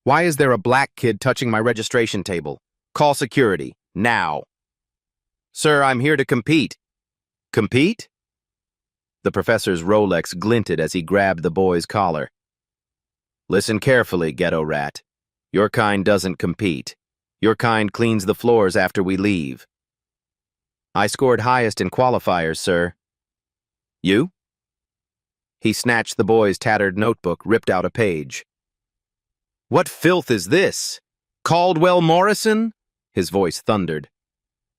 Why is there a black kid touching my registration table? Call security, now. Sir, I'm here to compete. Compete? The professor's Rolex glinted as he grabbed the boy's collar. Listen carefully, ghetto rat. Your kind doesn't compete. Your kind cleans the floors after we leave. I scored highest in qualifiers, sir. You? He snatched the boy's tattered notebook, ripped out a page. What filth is this? Caldwell Morrison? His voice thundered.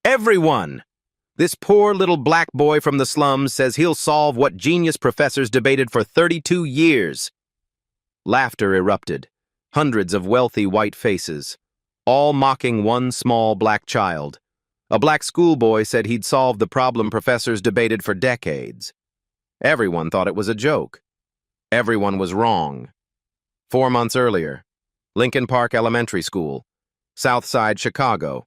Everyone! This poor little black boy from the slums says he'll solve what genius professors debated for 32 years. Laughter erupted. Hundreds of wealthy white faces, all mocking one small black child. A black schoolboy said he'd solved the problem professors debated for decades. Everyone thought it was a joke. Everyone was wrong. 4 months earlier, Lincoln Park Elementary School, South Side, Chicago.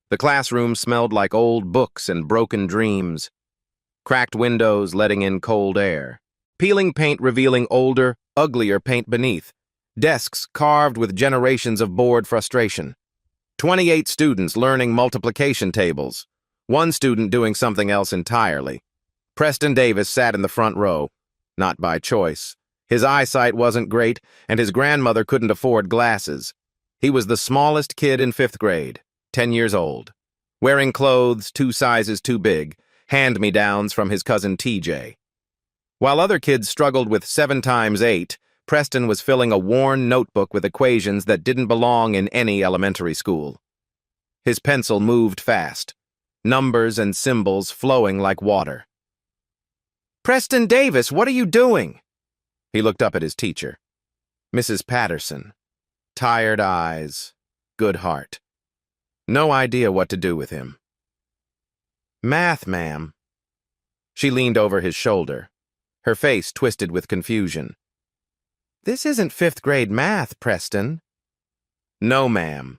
The classroom smelled like old books and broken dreams. Cracked windows letting in cold air. Peeling paint revealing older, uglier paint beneath. Desks carved with generations of bored frustration. 28 students learning multiplication tables. One student doing something else entirely. Preston Davis sat in the front row, not by choice. His eyesight wasn't great, and his grandmother couldn't afford glasses. He was the smallest kid in 5th grade, 10 years old, wearing clothes 2 sizes too big, hand-me-downs from his cousin TJ. While other kids struggled with 7 times 8, Preston was filling a worn notebook with equations that didn't belong in any elementary school. His pencil moved fast, numbers and symbols flowing like water. Preston Davis, what are you doing? He looked up at his teacher. Mrs. Patterson. Tired eyes, good heart. No idea what to do with him. Math, ma'am. She leaned over his shoulder, her face twisted with confusion. This isn't 5th grade math, Preston. No, ma'am.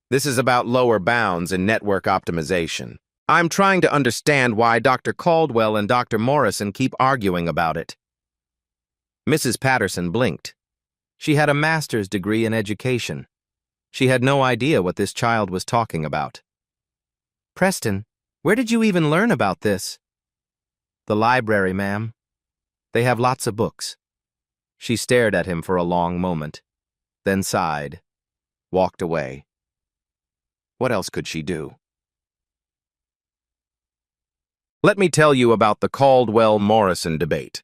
This is about lower bounds and network optimization. I'm trying to understand why Dr. Caldwell and Dr. Morrison keep arguing about it. Mrs. Patterson blinked. She had a master's degree in education. She had no idea what this child was talking about. Preston, where did you even learn about this? The library, ma'am. They have lots of books. She stared at him for a long moment, then sighed, walked away. What else could she do? Let me tell you about the Caldwell-Morrison debate.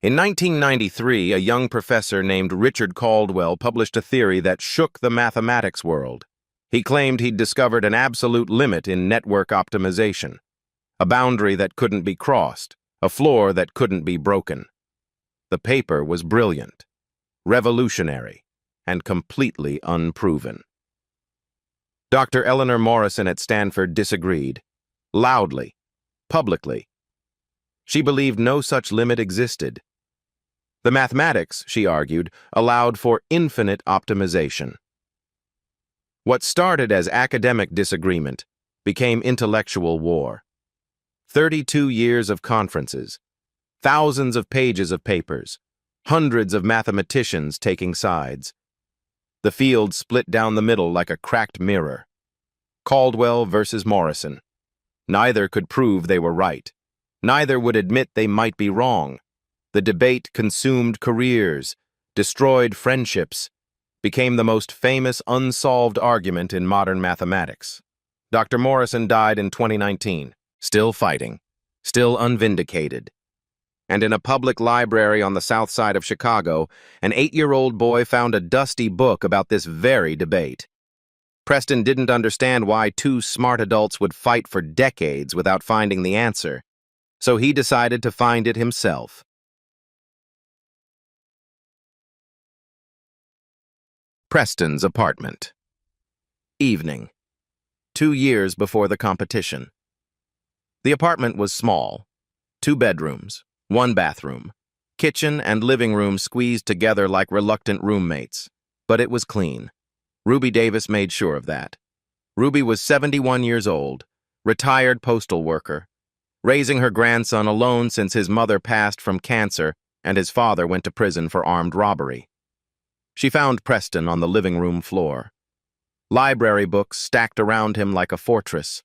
In 1993, a young professor named Richard Caldwell published a theory that shook the mathematics world. He claimed he'd discovered an absolute limit in network optimization, a boundary that couldn't be crossed, a floor that couldn't be broken. The paper was brilliant, revolutionary, and completely unproven. Dr. Eleanor Morrison at Stanford disagreed, loudly, publicly. She believed no such limit existed. The mathematics, she argued, allowed for infinite optimization. What started as academic disagreement became intellectual war. 32 years of conferences, thousands of pages of papers, hundreds of mathematicians taking sides. The field split down the middle like a cracked mirror. Caldwell versus Morrison. Neither could prove they were right. Neither would admit they might be wrong. The debate consumed careers, destroyed friendships, became the most famous unsolved argument in modern mathematics. Dr. Morrison died in 2019, still fighting, still unvindicated. And in a public library on the south side of Chicago, an 8-year-old boy found a dusty book about this very debate. Preston didn't understand why 2 smart adults would fight for decades without finding the answer, so he decided to find it himself. Preston's apartment. Evening. 2 years before the competition. The apartment was small. 2 bedrooms, 1 bathroom, kitchen and living room squeezed together like reluctant roommates. But it was clean. Ruby Davis made sure of that. Ruby was 71 years old, retired postal worker, raising her grandson alone since his mother passed from cancer and his father went to prison for armed robbery. She found Preston on the living room floor. Library books stacked around him like a fortress.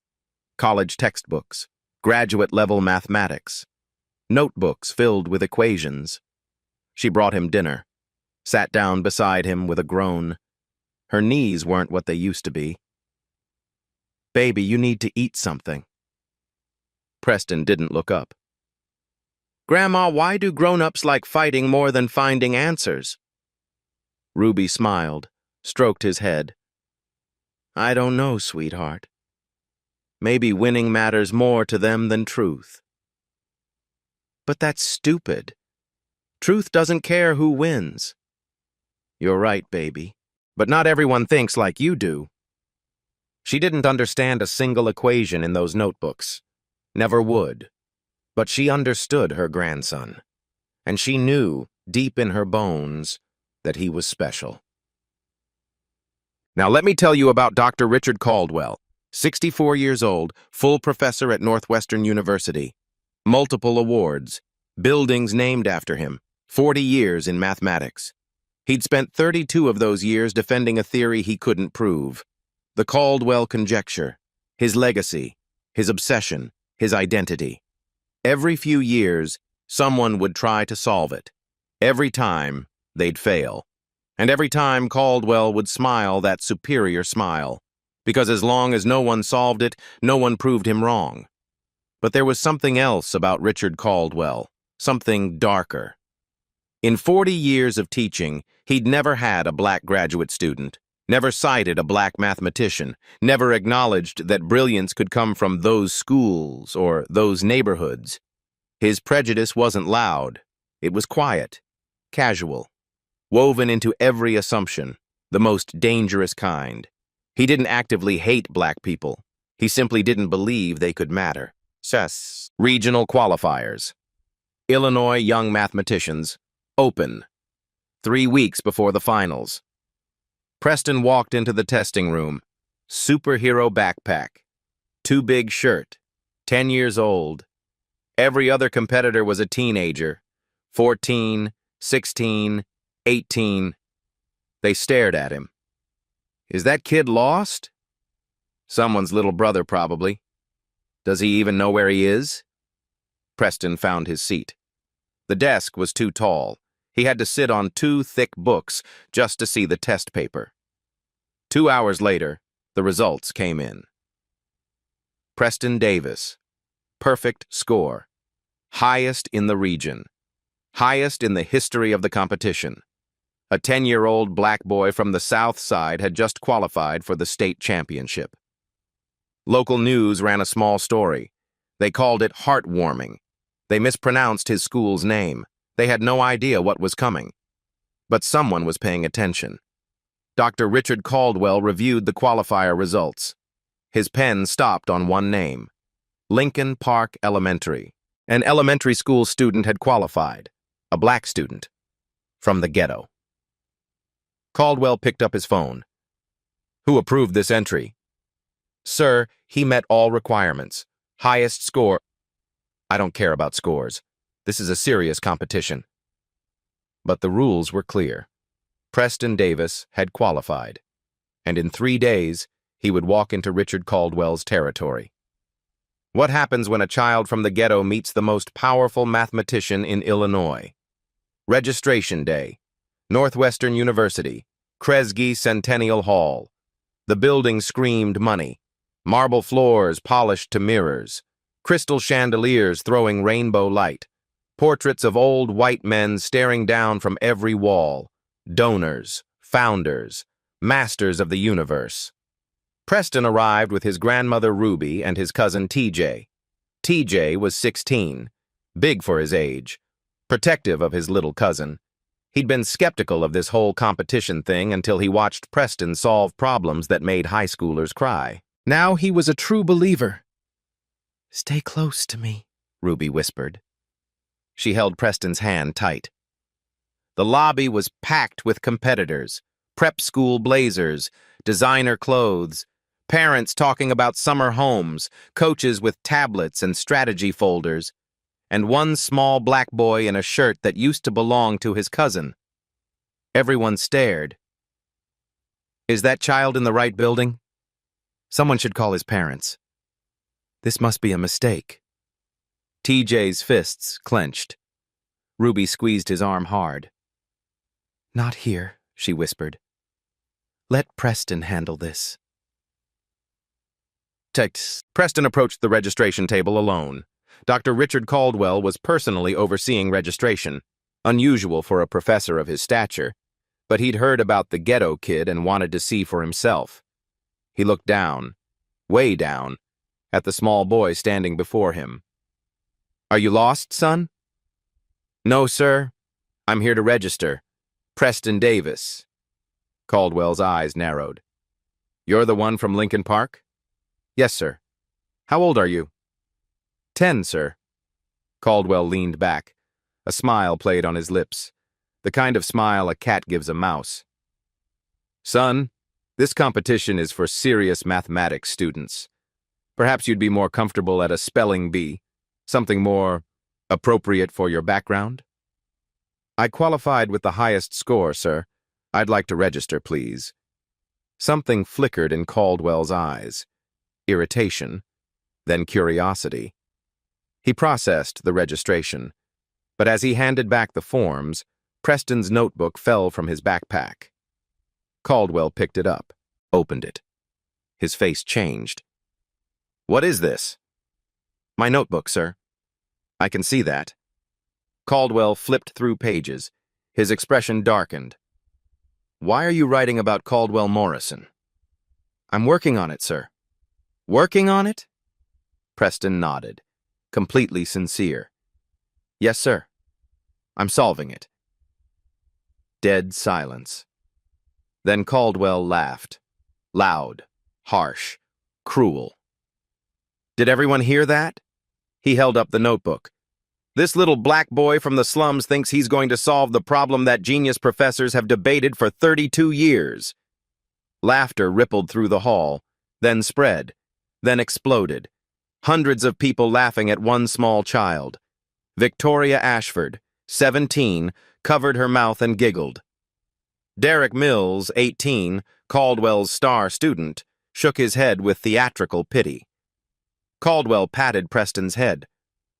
College textbooks, graduate-level mathematics, notebooks filled with equations. She brought him dinner, sat down beside him with a groan. Her knees weren't what they used to be. "Baby, you need to eat something." Preston didn't look up. "Grandma, why do grown-ups like fighting more than finding answers?" Ruby smiled, stroked his head. "I don't know, sweetheart. Maybe winning matters more to them than truth." "But that's stupid. Truth doesn't care who wins." "You're right, baby. But not everyone thinks like you do." She didn't understand a single equation in those notebooks. Never would. But she understood her grandson. And she knew, deep in her bones, that he was special. Now let me tell you about Dr. Richard Caldwell, 64 years old, full professor at Northwestern University. Multiple awards, buildings named after him, 40 years in mathematics. He'd spent 32 of those years defending a theory he couldn't prove. The Caldwell conjecture, his legacy, his obsession, his identity. Every few years, someone would try to solve it. Every time, they'd fail. And every time, Caldwell would smile that superior smile. Because as long as no one solved it, no one proved him wrong. But there was something else about Richard Caldwell, something darker. In 40 years of teaching, he'd never had a black graduate student, never cited a black mathematician, never acknowledged that brilliance could come from those schools or those neighborhoods. His prejudice wasn't loud. It was quiet, casual, woven into every assumption, the most dangerous kind. He didn't actively hate black people. He simply didn't believe they could matter. Regional qualifiers. Illinois young mathematicians. Open. 3 weeks before the finals. Preston walked into the testing room. Superhero backpack. Too big shirt. 10 years old. Every other competitor was a teenager. 14, 16, 18. They stared at him. Is that kid lost? Someone's little brother, probably. Does he even know where he is? Preston found his seat. The desk was too tall. He had to sit on 2 thick books just to see the test paper. 2 hours later, the results came in. Preston Davis. Perfect score. Highest in the region. Highest in the history of the competition. A 10-year-old black boy from the South Side had just qualified for the state championship. Local news ran a small story. They called it heartwarming. They mispronounced his school's name. They had no idea what was coming. But someone was paying attention. Dr. Richard Caldwell reviewed the qualifier results. His pen stopped on one name. Lincoln Park Elementary. An elementary school student had qualified. A black student. From the ghetto. Caldwell picked up his phone. Who approved this entry? Sir, he met all requirements. Highest score. I don't care about scores. This is a serious competition. But the rules were clear. Preston Davis had qualified. And in 3 days, he would walk into Richard Caldwell's territory. What happens when a child from the ghetto meets the most powerful mathematician in Illinois? Registration Day. Northwestern University. Kresge Centennial Hall. The building screamed money. Marble floors polished to mirrors. Crystal chandeliers throwing rainbow light. Portraits of old white men staring down from every wall. Donors, founders, masters of the universe. Preston arrived with his grandmother Ruby and his cousin TJ. TJ was 16, big for his age, protective of his little cousin. He'd been skeptical of this whole competition thing until he watched Preston solve problems that made high schoolers cry. Now he was a true believer. Stay close to me, Ruby whispered. She held Preston's hand tight. The lobby was packed with competitors, prep school blazers, designer clothes, parents talking about summer homes, coaches with tablets and strategy folders, and one small black boy in a shirt that used to belong to his cousin. Everyone stared. Is that child in the right building? Someone should call his parents. This must be a mistake. TJ's fists clenched. Ruby squeezed his arm hard. Not here, she whispered. Let Preston handle this. Preston approached the registration table alone. Dr. Richard Caldwell was personally overseeing registration, unusual for a professor of his stature, but he'd heard about the ghetto kid and wanted to see for himself. He looked down, way down, at the small boy standing before him. Are you lost, son? No, sir. I'm here to register. Preston Davis. Caldwell's eyes narrowed. You're the one from Lincoln Park? Yes, sir. How old are you? 10, sir. Caldwell leaned back. A smile played on his lips, the kind of smile a cat gives a mouse. Son, this competition is for serious mathematics students. Perhaps you'd be more comfortable at a spelling bee, something more appropriate for your background? I qualified with the highest score, sir. I'd like to register, please. Something flickered in Caldwell's eyes. Irritation, then curiosity. He processed the registration, but as he handed back the forms, Preston's notebook fell from his backpack. Caldwell picked it up, opened it. His face changed. What is this? My notebook, sir. I can see that. Caldwell flipped through pages. His expression darkened. Why are you writing about Caldwell Morrison? I'm working on it, sir. Working on it? Preston nodded, completely sincere. Yes, sir. I'm solving it. Dead silence. Then Caldwell laughed. Loud, harsh, cruel. Did everyone hear that? He held up the notebook. This little black boy from the slums thinks he's going to solve the problem that genius professors have debated for 32 years. Laughter rippled through the hall, then spread, then exploded. Hundreds of people laughing at one small child. Victoria Ashford, 17, covered her mouth and giggled. Derek Mills, 18, Caldwell's star student, shook his head with theatrical pity. Caldwell patted Preston's head,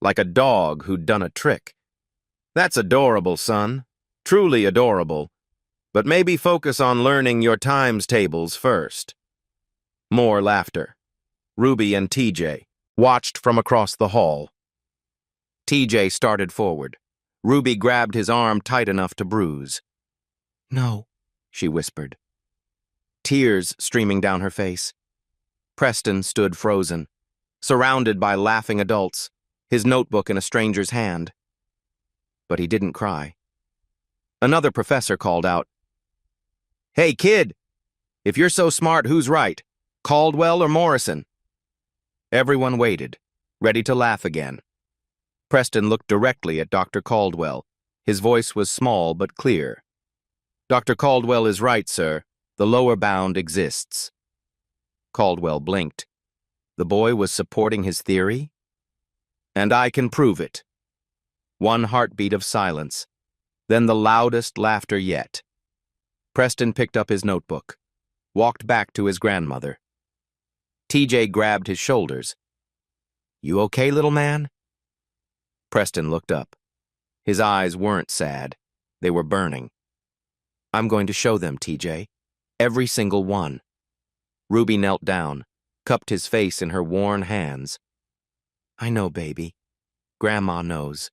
like a dog who'd done a trick. That's adorable, son. Truly adorable. But maybe focus on learning your times tables first. More laughter. Ruby and TJ watched from across the hall. TJ started forward. Ruby grabbed his arm tight enough to bruise. No, she whispered. Tears streaming down her face. Preston stood frozen, surrounded by laughing adults, his notebook in a stranger's hand. But he didn't cry. Another professor called out, Hey, kid! If you're so smart, who's right? Caldwell or Morrison? Everyone waited, ready to laugh again. Preston looked directly at Dr. Caldwell. His voice was small but clear. Dr. Caldwell is right, sir. The lower bound exists. Caldwell blinked. The boy was supporting his theory? And I can prove it. One heartbeat of silence, then the loudest laughter yet. Preston picked up his notebook, walked back to his grandmother. TJ grabbed his shoulders. You okay, little man? Preston looked up. His eyes weren't sad. They were burning. I'm going to show them, TJ. Every single one. Ruby knelt down, cupped his face in her worn hands. I know, baby. Grandma knows.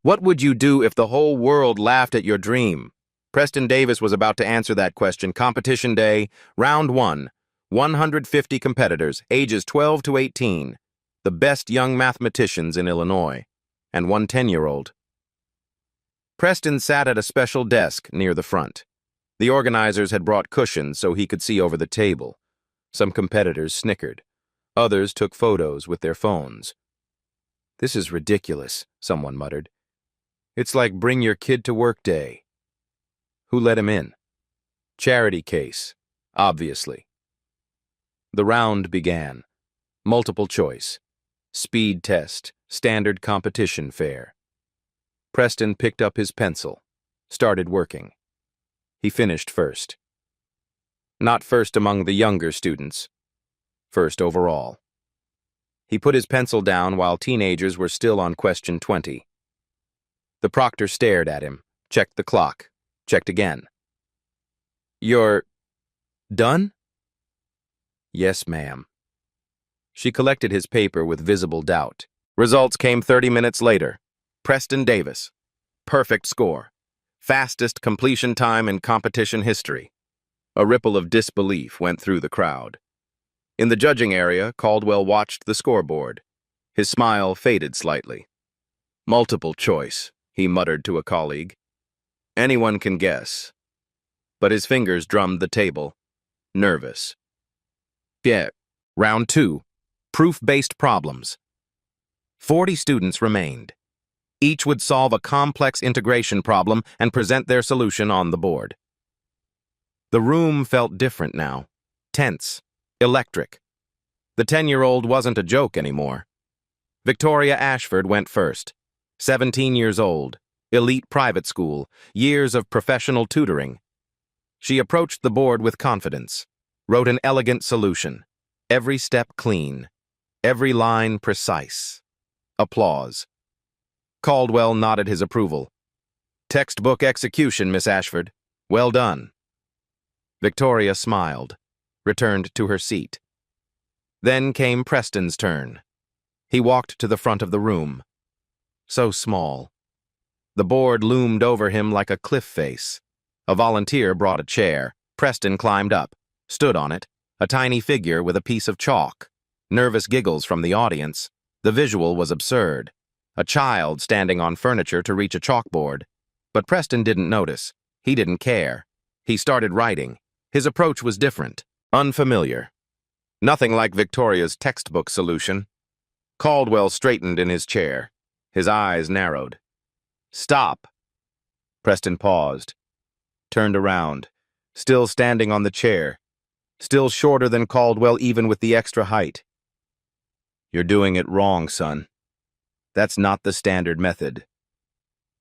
What would you do if the whole world laughed at your dream? Preston Davis was about to answer that question. Competition day, round 1. 150 competitors, ages 12 to 18. The best young mathematicians in Illinois. And one 10-year-old. Preston sat at a special desk near the front. The organizers had brought cushions so he could see over the table. Some competitors snickered. Others took photos with their phones. This is ridiculous, someone muttered. It's like bring your kid to work day. Who let him in? Charity case, obviously. The round began. Multiple choice. Speed test, standard competition fare. Preston picked up his pencil, started working. He finished first. Not first among the younger students. First overall. He put his pencil down while teenagers were still on question 20. The proctor stared at him, checked the clock, checked again. "You're done?" "Yes, ma'am." She collected his paper with visible doubt. Results came 30 minutes later. Preston Davis. Perfect score. Fastest completion time in competition history. A ripple of disbelief went through the crowd. In the judging area, Caldwell watched the scoreboard. His smile faded slightly. "Multiple choice," he muttered to a colleague. "Anyone can guess." But his fingers drummed the table. Nervous. Yeah. Round 2. Proof-based problems. 40 students remained. Each would solve a complex integration problem and present their solution on the board. The room felt different now. Tense. Electric. The 10-year-old wasn't a joke anymore. Victoria Ashford went first. 17 years old. Elite private school. Years of professional tutoring. She approached the board with confidence. Wrote an elegant solution. Every step clean. Every line precise. Applause. Caldwell nodded his approval. "Textbook execution, Miss Ashford. Well done." Victoria smiled, returned to her seat. Then came Preston's turn. He walked to the front of the room. So small. The board loomed over him like a cliff face. A volunteer brought a chair. Preston climbed up, stood on it, a tiny figure with a piece of chalk. Nervous giggles from the audience. The visual was absurd. A child standing on furniture to reach a chalkboard. But Preston didn't notice. He didn't care. He started writing. His approach was different, unfamiliar. Nothing like Victoria's textbook solution. Caldwell straightened in his chair. His eyes narrowed. "Stop." Preston paused, turned around, still standing on the chair, still shorter than Caldwell even with the extra height. "You're doing it wrong, son. That's not the standard method."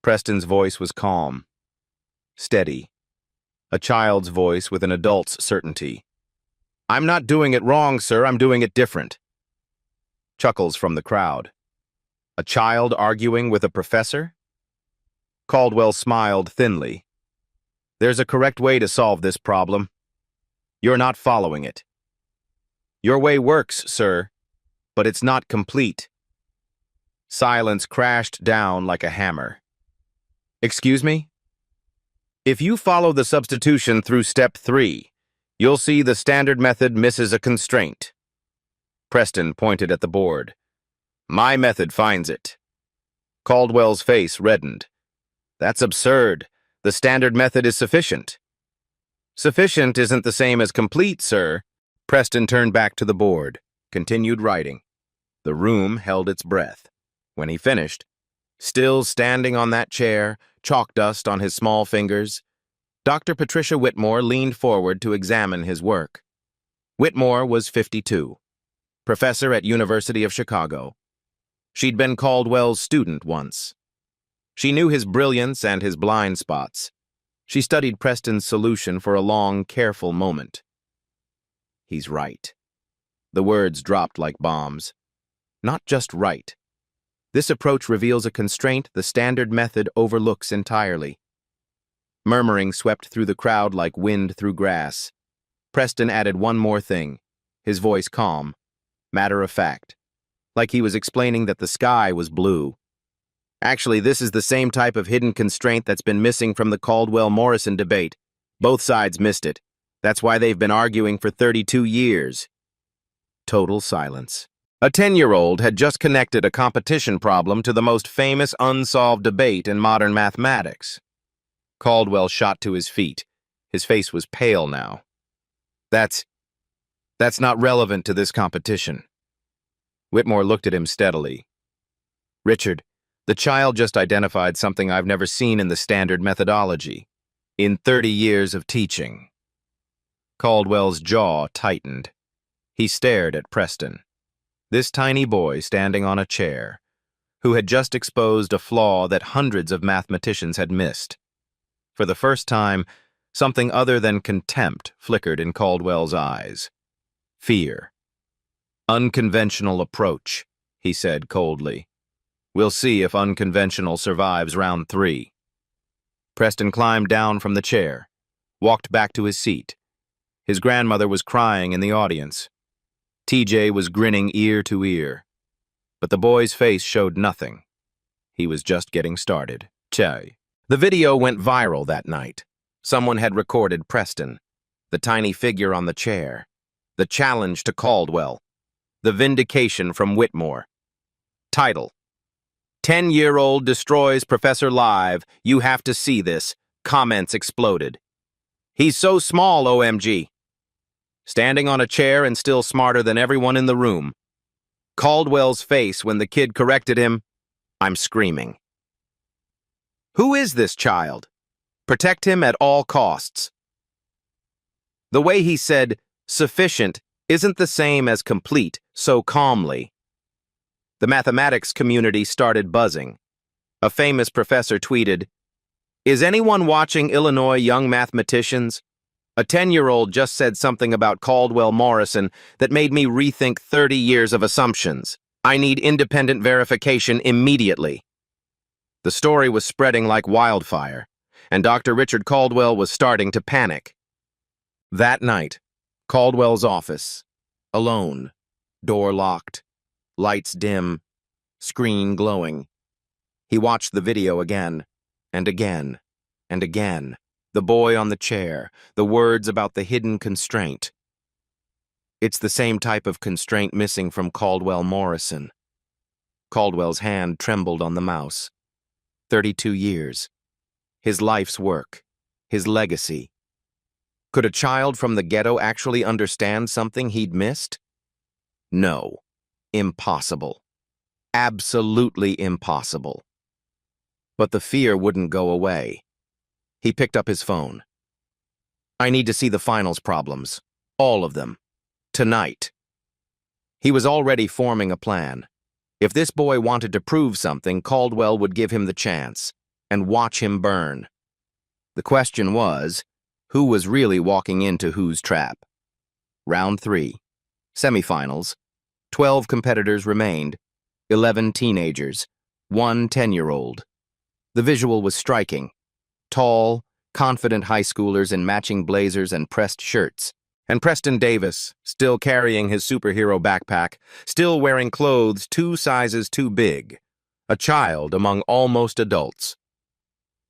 Preston's voice was calm, steady, a child's voice with an adult's certainty. "I'm not doing it wrong, sir. I'm doing it different." Chuckles from the crowd. A child arguing with a professor? Caldwell smiled thinly. "There's a correct way to solve this problem. You're not following it. Your way works, sir, but it's not complete." Silence crashed down like a hammer. "Excuse me? If you follow the substitution through step 3, you'll see the standard method misses a constraint." Preston pointed at the board. "My method finds it." Caldwell's face reddened. "That's absurd. The standard method is sufficient." "Sufficient isn't the same as complete, sir." Preston turned back to the board, continued writing. The room held its breath. When he finished, still standing on that chair, chalk dust on his small fingers, Dr. Patricia Whitmore leaned forward to examine his work. Whitmore was 52, professor at University of Chicago. She'd been Caldwell's student once. She knew his brilliance and his blind spots. She studied Preston's solution for a long, careful moment. "He's right." The words dropped like bombs. Not just right. This approach reveals a constraint the standard method overlooks entirely. Murmuring swept through the crowd like wind through grass. Preston added one more thing, his voice calm, matter of fact, like he was explaining that the sky was blue. "Actually, this is the same type of hidden constraint that's been missing from the Caldwell-Morrison debate. Both sides missed it. That's why they've been arguing for 32 years. Total silence. A 10-year-old had just connected a competition problem to the most famous unsolved debate in modern mathematics. Caldwell shot to his feet. His face was pale now. That's not relevant to this competition." Whitmore looked at him steadily. "Richard, the child just identified something I've never seen in the standard methodology, in 30 years of teaching." Caldwell's jaw tightened. He stared at Preston. This tiny boy standing on a chair, who had just exposed a flaw that hundreds of mathematicians had missed. For the first time, Something other than contempt flickered in Caldwell's eyes. Fear. Unconventional approach, he said coldly. We'll see if unconventional survives round 3. Preston climbed down from the chair, walked back to his seat. His grandmother was crying in the audience. TJ was grinning ear to ear. But the boy's face showed nothing. He was just getting started. Che. The video went viral that night. Someone had recorded Preston, the tiny figure on the chair, the challenge to Caldwell, the vindication from Whitmore. Title: 10-year-old destroys Professor live. You have to see this. Comments exploded. He's so small, OMG. Standing on a chair and still smarter than everyone in the room. Caldwell's face when the kid corrected him. I'm screaming. Who is this child? Protect him at all costs. The way he said, sufficient, isn't the same as complete, so calmly. The mathematics community started buzzing. A famous professor tweeted, "Is anyone watching Illinois Young Mathematicians? A 10-year-old just said something about Caldwell Morrison that made me rethink 30 years of assumptions. I need independent verification immediately." The story was spreading like wildfire, and Dr. Richard Caldwell was starting to panic. That night, Caldwell's office, alone, door locked, lights dim, screen glowing. He watched the video again, and again, and again. The boy on the chair, the words about the hidden constraint. It's the same type of constraint missing from Caldwell Morrison. Caldwell's hand trembled on the mouse. 32 years. His life's work. His legacy. Could a child from the ghetto actually understand something he'd missed? No. Impossible. Absolutely impossible. But the fear wouldn't go away. He picked up his phone. I need to see the finals problems. All of them. Tonight. He was already forming a plan. If this boy wanted to prove something, Caldwell would give him the chance, and watch him burn. The question was, who was really walking into whose trap? Round 3. Semifinals. 12 competitors remained. 11 teenagers. 1 10-year-old. The visual was striking. Tall, confident high schoolers in matching blazers and pressed shirts. And Preston Davis, still carrying his superhero backpack, still wearing clothes 2 sizes too big. A child among almost adults.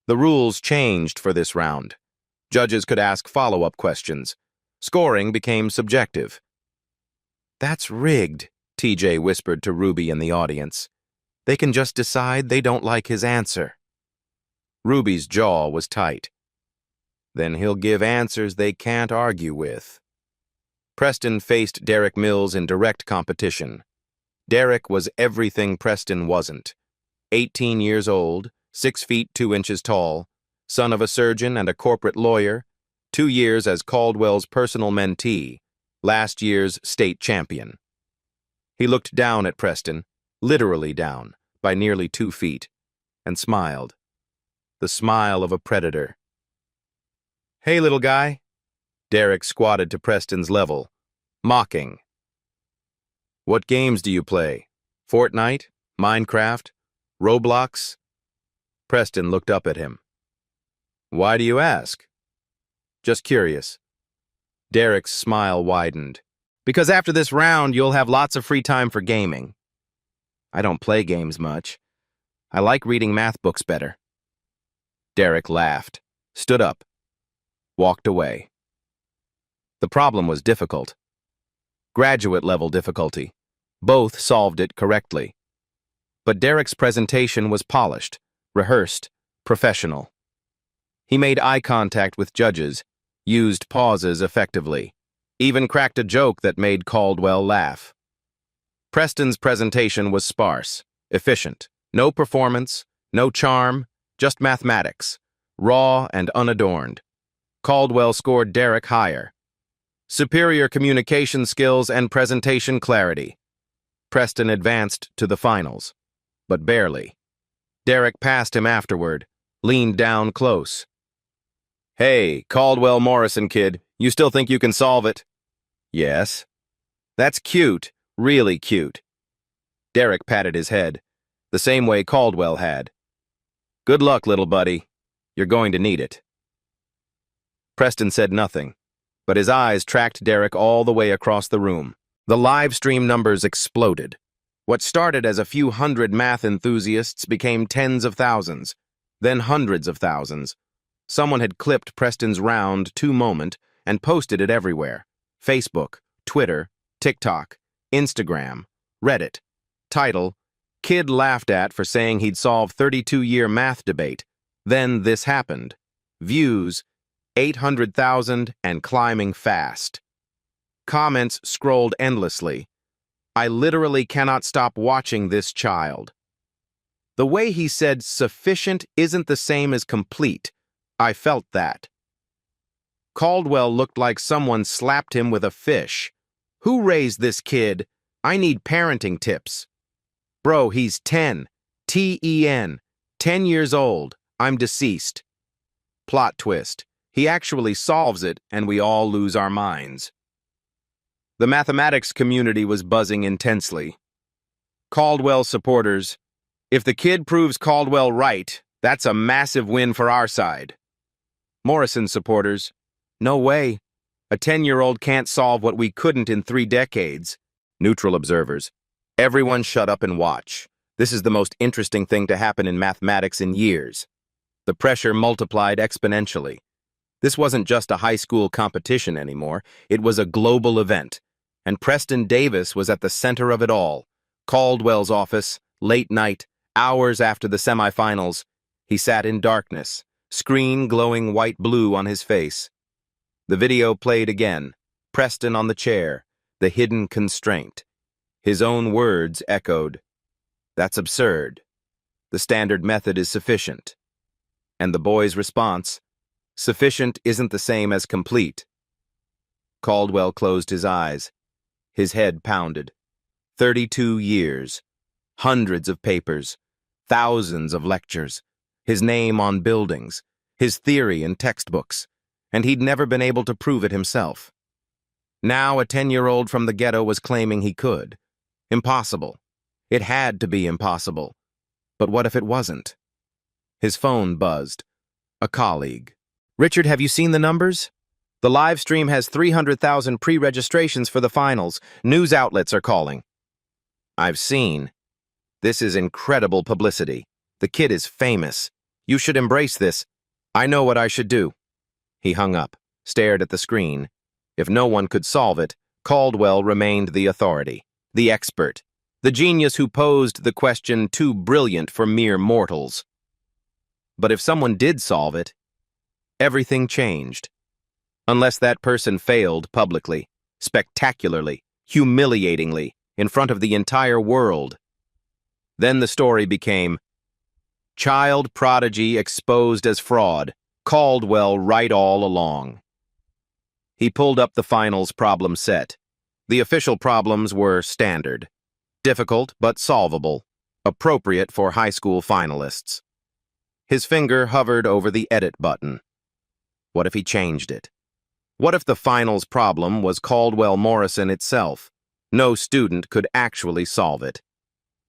The rules changed for this round. Judges could ask follow-up questions. Scoring became subjective. That's rigged, TJ whispered to Ruby in the audience. They can just decide they don't like his answer. Ruby's jaw was tight. Then he'll give answers they can't argue with. Preston faced Derek Mills in direct competition. Derek was everything Preston wasn't. 18 years old, 6 feet 2 inches tall, son of a surgeon and a corporate lawyer, 2 years as Caldwell's personal mentee, last year's state champion. He looked down at Preston, literally down, by nearly 2 feet, and smiled. The smile of a predator. Hey, little guy. Derek squatted to Preston's level, mocking. What games do you play? Fortnite? Minecraft? Roblox? Preston looked up at him. Why do you ask? Just curious. Derek's smile widened. Because after this round, you'll have lots of free time for gaming. I don't play games much. I like reading math books better. Derek laughed, stood up, walked away. The problem was difficult. Graduate-level difficulty. Both solved it correctly. But Derek's presentation was polished, rehearsed, professional. He made eye contact with judges, used pauses effectively, even cracked a joke that made Caldwell laugh. Preston's presentation was sparse, efficient. No performance, no charm, just mathematics, raw and unadorned. Caldwell scored Derek higher. Superior communication skills and presentation clarity. Preston advanced to the finals, but barely. Derek passed him afterward, leaned down close. Hey, Caldwell Morrison kid, you still think you can solve it? Yes. That's cute, really cute. Derek patted his head, the same way Caldwell had. Good luck, little buddy. You're going to need it. Preston said nothing, but his eyes tracked Derek all the way across the room. The live stream numbers exploded. What started as a few hundred math enthusiasts became tens of thousands, then hundreds of thousands. Someone had clipped Preston's round 2 moment and posted it everywhere. Facebook, Twitter, TikTok, Instagram, Reddit. Title, Kid laughed at for saying he'd solve 32-year math debate. Then this happened. Views, 800,000 and climbing fast. Comments scrolled endlessly. I literally cannot stop watching this child. The way he said sufficient isn't the same as complete. I felt that. Caldwell looked like someone slapped him with a fish. Who raised this kid? I need parenting tips. Bro, he's 10. T-E-N. 10 years old. I'm deceased. Plot twist. He actually solves it, and we all lose our minds. The mathematics community was buzzing intensely. Caldwell supporters, if the kid proves Caldwell right, that's a massive win for our side. Morrison supporters, no way. A 10-year-old can't solve what we couldn't in 3 decades. Neutral observers, everyone shut up and watch. This is the most interesting thing to happen in mathematics in years. The pressure multiplied exponentially. This wasn't just a high school competition anymore, it was a global event. And Preston Davis was at the center of it all. Caldwell's office, late night, hours after the semifinals. He sat in darkness, screen glowing white-blue on his face. The video played again, Preston on the chair, the hidden constraint. His own words echoed, "That's absurd. The standard method is sufficient." And the boy's response, "Sufficient isn't the same as complete." Caldwell closed his eyes. His head pounded. 32 years. Hundreds of papers. Thousands of lectures. His name on buildings. His theory in textbooks. And he'd never been able to prove it himself. Now a 10-year-old from the ghetto was claiming he could. Impossible. It had to be impossible. But what if it wasn't? His phone buzzed. A colleague. Richard, have you seen the numbers? The live stream has 300,000 pre-registrations for the finals. News outlets are calling. I've seen. This is incredible publicity. The kid is famous. You should embrace this. I know what I should do. He hung up, stared at the screen. If no one could solve it, Caldwell remained the authority, the expert, the genius who posed the question too brilliant for mere mortals. But if someone did solve it, everything changed. Unless that person failed publicly, spectacularly, humiliatingly, in front of the entire world. Then the story became, child prodigy exposed as fraud, Caldwell right all along. He pulled up the finals problem set. The official problems were standard, difficult but solvable, appropriate for high school finalists. His finger hovered over the edit button. What if he changed it? What if the finals problem was Caldwell Morrison itself? No student could actually solve it.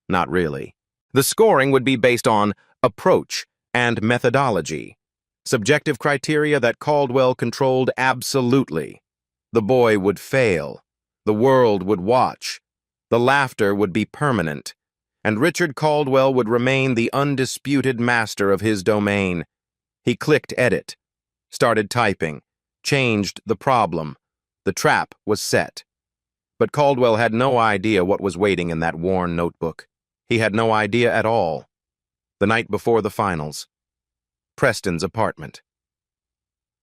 Not really. The scoring would be based on approach and methodology, subjective criteria that Caldwell controlled absolutely. The boy would fail. The world would watch. The laughter would be permanent. And Richard Caldwell would remain the undisputed master of his domain. He clicked edit, started typing, changed the problem. The trap was set. But Caldwell had no idea what was waiting in that worn notebook. He had no idea at all. The night before the finals. Preston's apartment.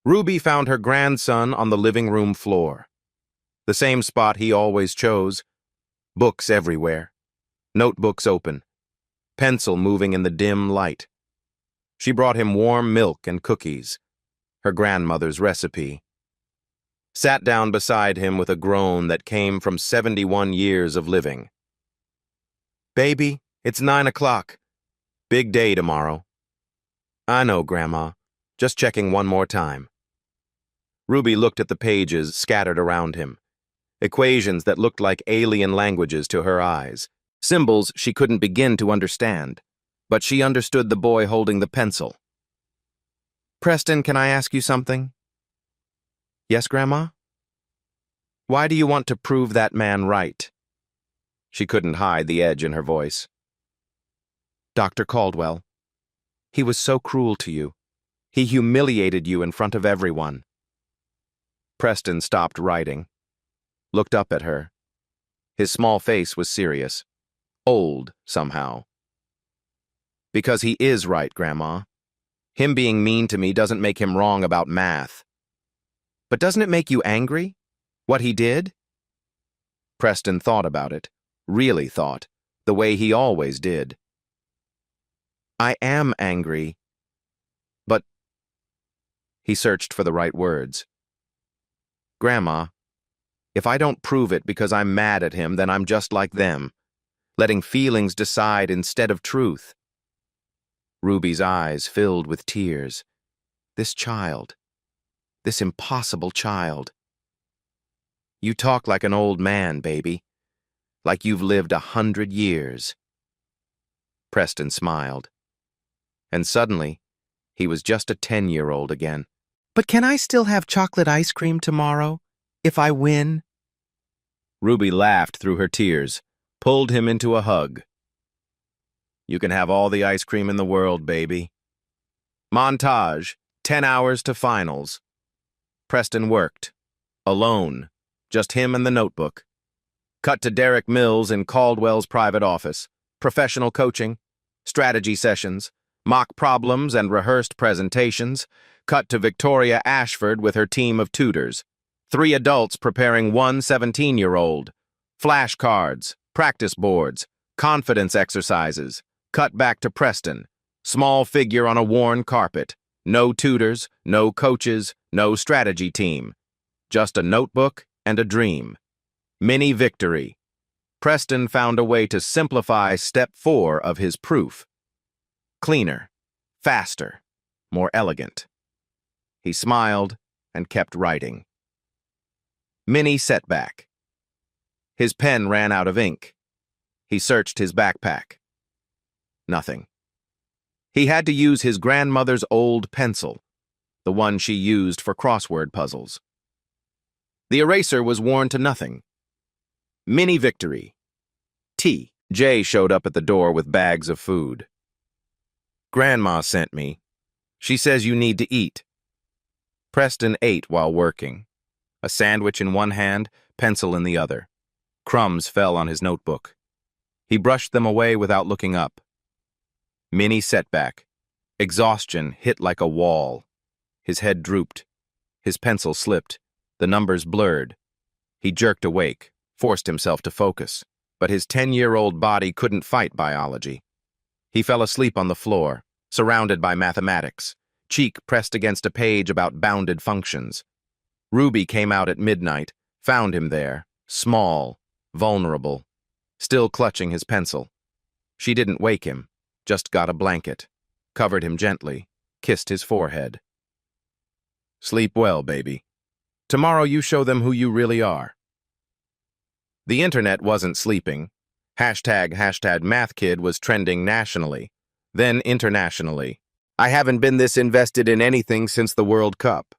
Ruby found her grandson on the living room floor. The same spot he always chose. Books everywhere. Notebooks open. Pencil moving in the dim light. She brought him warm milk and cookies. Her grandmother's recipe. Sat down beside him with a groan that came from 71 years of living. Baby, it's 9 o'clock. Big day tomorrow. I know, Grandma. Just checking one more time. Ruby looked at the pages scattered around him. Equations that looked like alien languages to her eyes. Symbols she couldn't begin to understand. But she understood the boy holding the pencil. "Preston, can I ask you something?" "Yes, Grandma?" "Why do you want to prove that man right?" She couldn't hide the edge in her voice. "Dr. Caldwell. He was so cruel to you. He humiliated you in front of everyone." Preston stopped writing, looked up at her. His small face was serious, old somehow. "Because he is right, Grandma. Him being mean to me doesn't make him wrong about math." "But doesn't it make you angry? What he did?" Preston thought about it, really thought, the way he always did. "I am angry. But—" He searched for the right words. "Grandma, if I don't prove it because I'm mad at him, then I'm just like them, letting feelings decide instead of truth." Ruby's eyes filled with tears. This child. This impossible child. "You talk like an old man, baby. Like you've lived 100 years. Preston smiled. And suddenly, he was just a 10-year-old again. "But can I still have chocolate ice cream tomorrow, if I win?" Ruby laughed through her tears, pulled him into a hug. "You can have all the ice cream in the world, baby." Montage, 10 hours to finals. Preston worked. Alone. Just him and the notebook. Cut to Derek Mills in Caldwell's private office. Professional coaching. Strategy sessions. Mock problems and rehearsed presentations. Cut to Victoria Ashford with her team of tutors. 3 adults preparing one 17-year-old. Flashcards. Practice boards. Confidence exercises. Cut back to Preston. Small figure on a worn carpet. No tutors, no coaches, no strategy team. Just a notebook and a dream. Mini victory. Preston found a way to simplify step 4 of his proof. Cleaner, faster, more elegant. He smiled and kept writing. Mini setback. His pen ran out of ink. He searched his backpack. Nothing. He had to use his grandmother's old pencil, the one she used for crossword puzzles. The eraser was worn to nothing. Mini victory. Tea. Jay showed up at the door with bags of food. "Grandma sent me. She says you need to eat." Preston ate while working. A sandwich in one hand, pencil in the other. Crumbs fell on his notebook. He brushed them away without looking up. Mini setback. Exhaustion hit like a wall. His head drooped. His pencil slipped. The numbers blurred. He jerked awake, forced himself to focus. But his 10-year-old body couldn't fight biology. He fell asleep on the floor, surrounded by mathematics, cheek pressed against a page about bounded functions. Ruby came out at midnight, found him there, small, vulnerable, still clutching his pencil. She didn't wake him, just got a blanket, covered him gently, kissed his forehead. "Sleep well, baby. Tomorrow you show them who you really are." The internet wasn't sleeping. Hashtag #MathKid was trending nationally, then internationally. "I haven't been this invested in anything since the World Cup.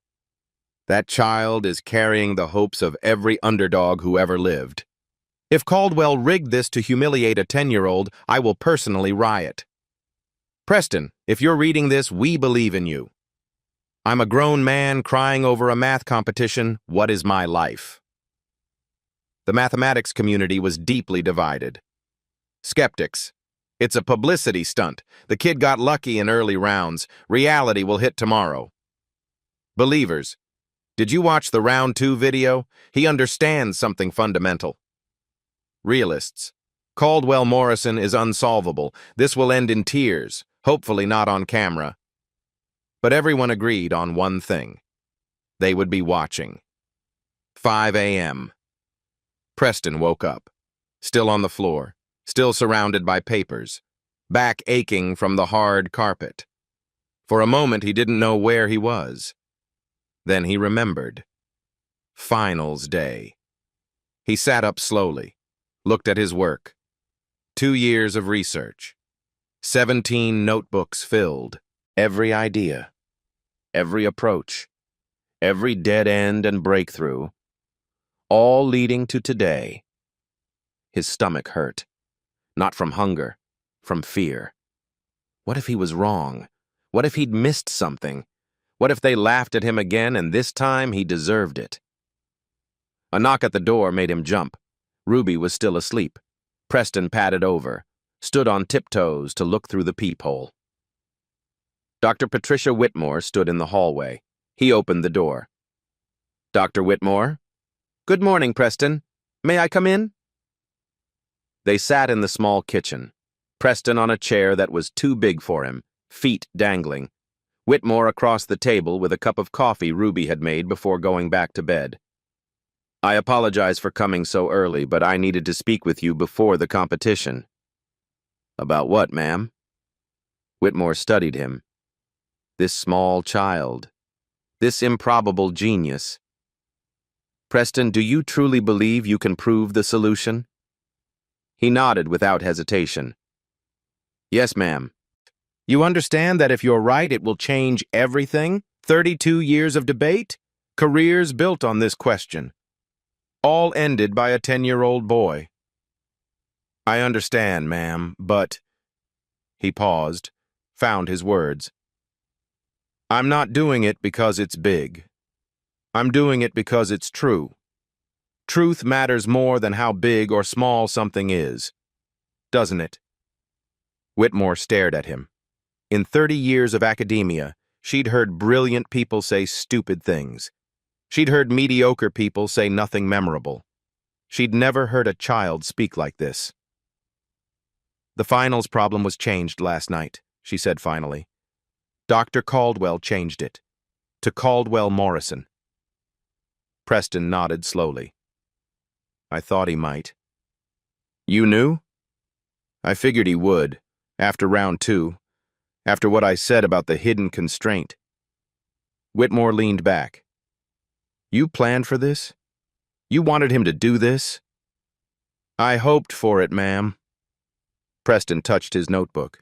That child is carrying the hopes of every underdog who ever lived. If Caldwell rigged this to humiliate a 10-year-old, I will personally riot. Preston, if you're reading this, we believe in you. I'm a grown man crying over a math competition. What is my life?" The mathematics community was deeply divided. Skeptics. "It's a publicity stunt. The kid got lucky in early rounds. Reality will hit tomorrow." Believers. "Did you watch the round 2 video? He understands something fundamental." Realists. "Caldwell Morrison is unsolvable. This will end in tears, hopefully not on camera." But everyone agreed on one thing. They would be watching. 5 a.m. Preston woke up, still on the floor, still surrounded by papers, back aching from the hard carpet. For a moment, he didn't know where he was. Then he remembered. Finals day. He sat up slowly, looked at his work. 2 years of research. 17 notebooks filled. Every idea, every approach, every dead end and breakthrough, all leading to today. His stomach hurt. Not from hunger, from fear. What if he was wrong? What if he'd missed something? What if they laughed at him again and this time he deserved it? A knock at the door made him jump. Ruby was still asleep. Preston padded over, stood on tiptoes to look through the peephole. Dr. Patricia Whitmore stood in the hallway. He opened the door. Dr. Whitmore? Good morning, Preston. May I come in? They sat in the small kitchen. Preston on a chair that was too big for him, feet dangling. Whitmore across the table with a cup of coffee Ruby had made before going back to bed. I apologize for coming so early, but I needed to speak with you before the competition. About what, ma'am? Whitmore studied him. This small child. This improbable genius. Preston, do you truly believe you can prove the solution? He nodded without hesitation. Yes, ma'am. You understand that if you're right, it will change everything? 32 years of debate? Careers built on this question. All ended by a 10-year-old boy. I understand, ma'am, but... He paused, found his words. I'm not doing it because it's big. I'm doing it because it's true. Truth matters more than how big or small something is, doesn't it? Whitmore stared at him. In 30 years of academia, she'd heard brilliant people say stupid things. She'd heard mediocre people say nothing memorable. She'd never heard a child speak like this. The finals problem was changed last night, she said finally. Dr. Caldwell changed it. To Caldwell Morrison. Preston nodded slowly. I thought he might. You knew? I figured he would, after round 2, after what I said about the hidden constraint. Whitmore leaned back. You planned for this? You wanted him to do this? I hoped for it, ma'am. Preston touched his notebook.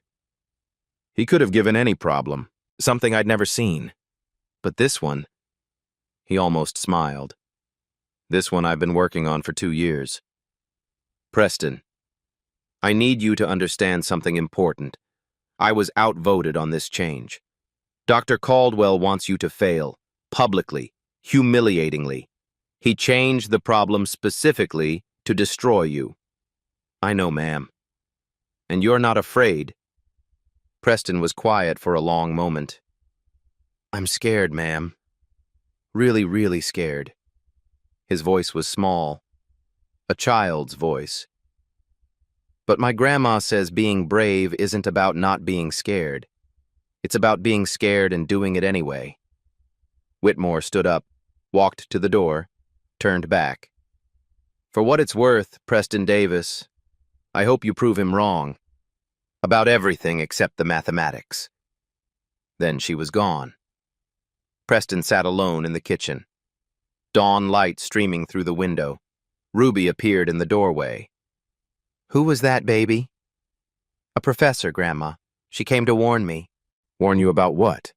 He could have given any problem, something I'd never seen. But this one, he almost smiled. This one I've been working on for 2 years. Preston, I need you to understand something important. I was outvoted on this change. Dr. Caldwell wants you to fail, publicly, humiliatingly. He changed the problem specifically to destroy you. I know, ma'am. And you're not afraid. Preston was quiet for a long moment. I'm scared, ma'am. Really, really scared. His voice was small, a child's voice. But my grandma says being brave isn't about not being scared. It's about being scared and doing it anyway. Whitmore stood up, walked to the door, turned back. For what it's worth, Preston Davis, I hope you prove him wrong. About everything except the mathematics. Then she was gone. Preston sat alone in the kitchen. Dawn light streaming through the window. Ruby appeared in the doorway. Who was that, baby? A professor, Grandma. She came to warn me. Warn you about what?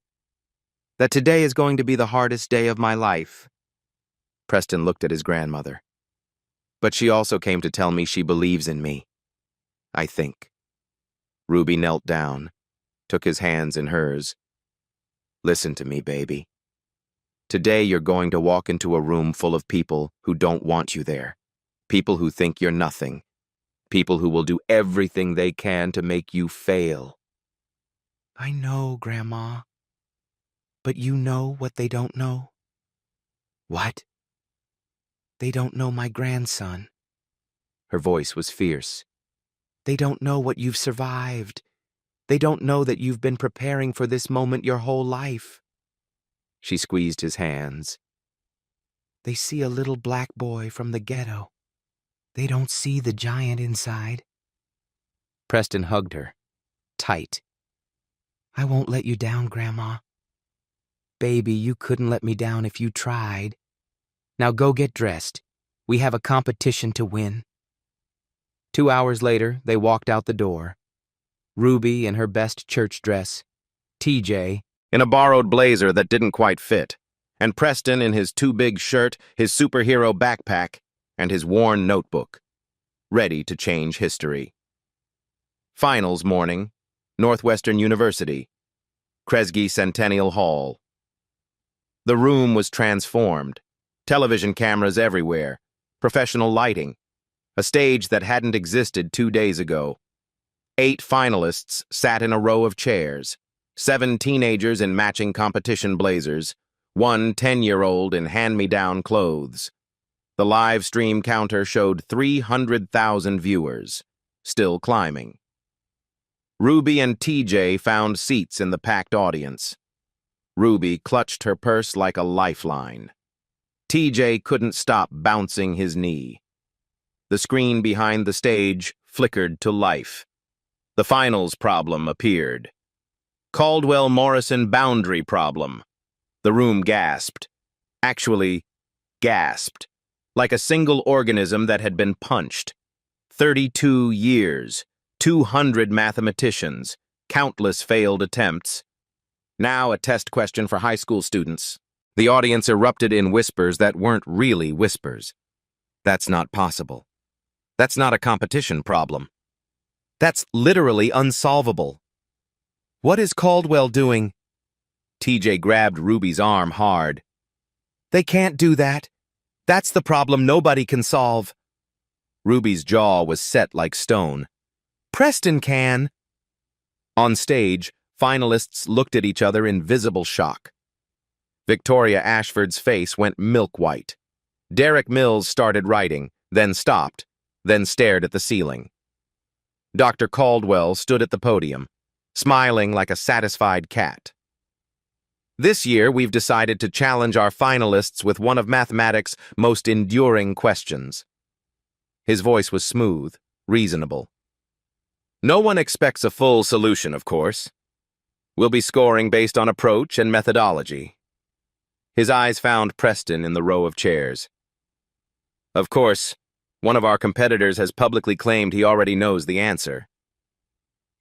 That today is going to be the hardest day of my life. Preston looked at his grandmother. But she also came to tell me she believes in me. I think. Ruby knelt down, took his hands in hers. Listen to me, baby. Today you're going to walk into a room full of people who don't want you there. People who think you're nothing. People who will do everything they can to make you fail. I know, Grandma. But you know what they don't know? What? They don't know my grandson. Her voice was fierce. They don't know what you've survived. They don't know that you've been preparing for this moment your whole life. She squeezed his hands. They see a little black boy from the ghetto. They don't see the giant inside. Preston hugged her, tight. I won't let you down, Grandma. Baby, you couldn't let me down if you tried. Now go get dressed. We have a competition to win. 2 hours later, they walked out the door. Ruby in her best church dress, TJ in a borrowed blazer that didn't quite fit, and Preston in his too-big shirt, his superhero backpack, and his worn notebook, ready to change history. Finals morning, Northwestern University, Kresge Centennial Hall. The room was transformed, television cameras everywhere, professional lighting, a stage that hadn't existed 2 days ago. 8 finalists sat in a row of chairs, 7 teenagers in matching competition blazers, 1 10-year-old in hand-me-down clothes. The live stream counter showed 300,000 viewers, still climbing. Ruby and TJ found seats in the packed audience. Ruby clutched her purse like a lifeline. TJ couldn't stop bouncing his knee. The screen behind the stage flickered to life. The finals problem appeared. Caldwell-Morrison boundary problem. The room gasped. Actually, gasped. Like a single organism that had been punched. 32 years, 200 mathematicians, countless failed attempts. Now a test question for high school students. The audience erupted in whispers that weren't really whispers. That's not possible. That's not a competition problem. That's literally unsolvable. What is Caldwell doing? TJ grabbed Ruby's arm hard. They can't do that. That's the problem nobody can solve. Ruby's jaw was set like stone. Preston can. On stage, finalists looked at each other in visible shock. Victoria Ashford's face went milk white. Derek Mills started writing, then stopped, then stared at the ceiling. Dr. Caldwell stood at the podium, smiling like a satisfied cat. This year, we've decided to challenge our finalists with one of mathematics' most enduring questions. His voice was smooth, reasonable. No one expects a full solution, of course. We'll be scoring based on approach and methodology. His eyes found Preston in the row of chairs. Of course, one of our competitors has publicly claimed he already knows the answer.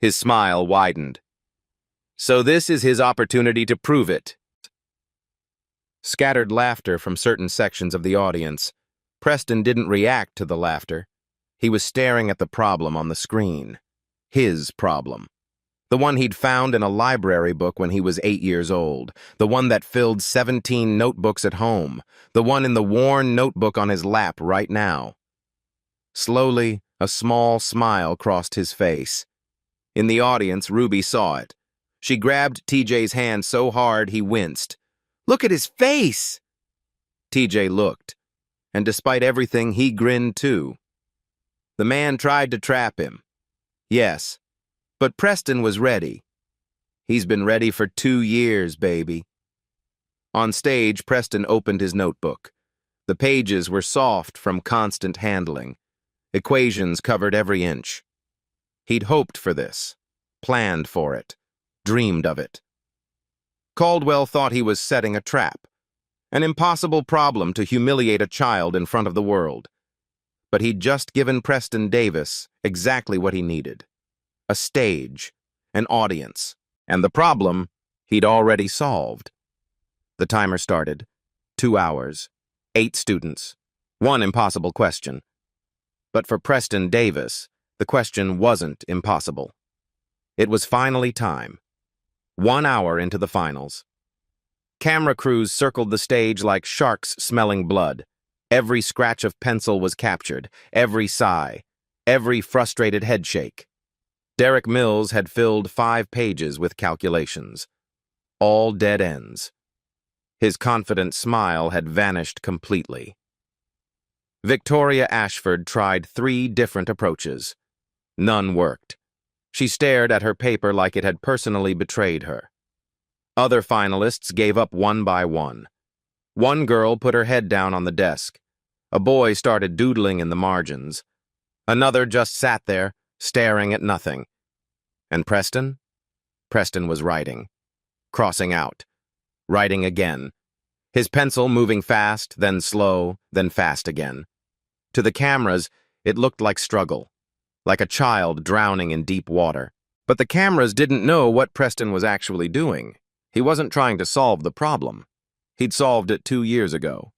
His smile widened. So this is his opportunity to prove it. Scattered laughter from certain sections of the audience. Preston didn't react to the laughter. He was staring at the problem on the screen. His problem. The one he'd found in a library book when he was 8 years old. The one that filled 17 notebooks at home. The one in the worn notebook on his lap right now. Slowly, a small smile crossed his face. In the audience, Ruby saw it. She grabbed TJ's hand so hard he winced. Look at his face! TJ looked, and despite everything, he grinned too. The man tried to trap him. Yes, but Preston was ready. He's been ready for 2 years, baby. On stage, Preston opened his notebook. The pages were soft from constant handling. Equations covered every inch. He'd hoped for this, planned for it, dreamed of it. Caldwell thought he was setting a trap, an impossible problem to humiliate a child in front of the world. But he'd just given Preston Davis exactly what he needed. A stage, an audience, and the problem he'd already solved. The timer started. 2 hours, 8 students, 1 impossible question. But for Preston Davis, the question wasn't impossible. It was finally time. 1 hour into the finals. Camera crews circled the stage like sharks smelling blood. Every scratch of pencil was captured, every sigh, every frustrated headshake. Derek Mills had filled 5 pages with calculations. All dead ends. His confident smile had vanished completely. Victoria Ashford tried 3 different approaches. None worked. She stared at her paper like it had personally betrayed her. Other finalists gave up one by one. One girl put her head down on the desk. A boy started doodling in the margins. Another just sat there, staring at nothing. And Preston? Preston was writing, crossing out, writing again. His pencil moving fast, then slow, then fast again. To the cameras, it looked like struggle, like a child drowning in deep water. But the cameras didn't know what Preston was actually doing. He wasn't trying to solve the problem. He'd solved it 2 years ago.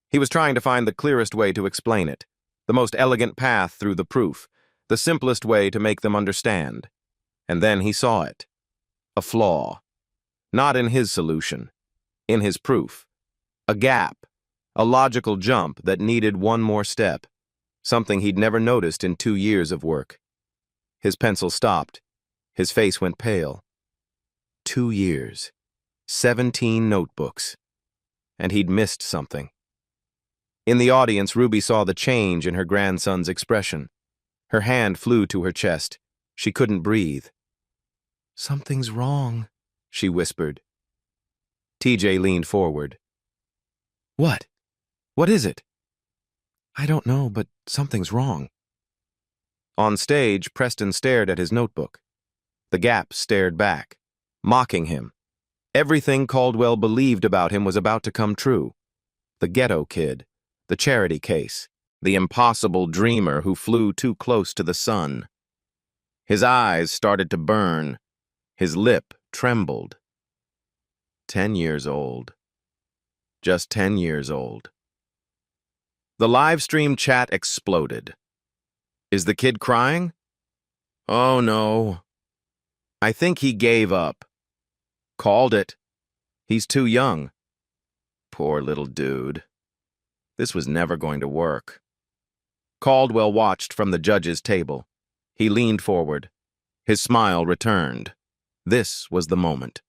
He was trying to find the clearest way to explain it, the most elegant path through the proof, the simplest way to make them understand. And then he saw it. A flaw. Not in his solution, in his proof. A gap, a logical jump that needed one more step, something he'd never noticed in 2 years of work. His pencil stopped. His face went pale. 2 years, 17 notebooks, and he'd missed something. In the audience, Ruby saw the change in her grandson's expression. Her hand flew to her chest. She couldn't breathe. "Something's wrong," she whispered. TJ leaned forward. "What? What is it?" "I don't know, but something's wrong." On stage, Preston stared at his notebook. The Gap stared back, mocking him. Everything Caldwell believed about him was about to come true. The ghetto kid, the charity case, the impossible dreamer who flew too close to the sun. His eyes started to burn. His lip trembled. 10 years old. Just 10 years old. The live stream chat exploded. "Is the kid crying?" "Oh, no. I think he gave up. Called it. He's too young. Poor little dude. This was never going to work." Caldwell watched from the judge's table. He leaned forward. His smile returned. This was the moment.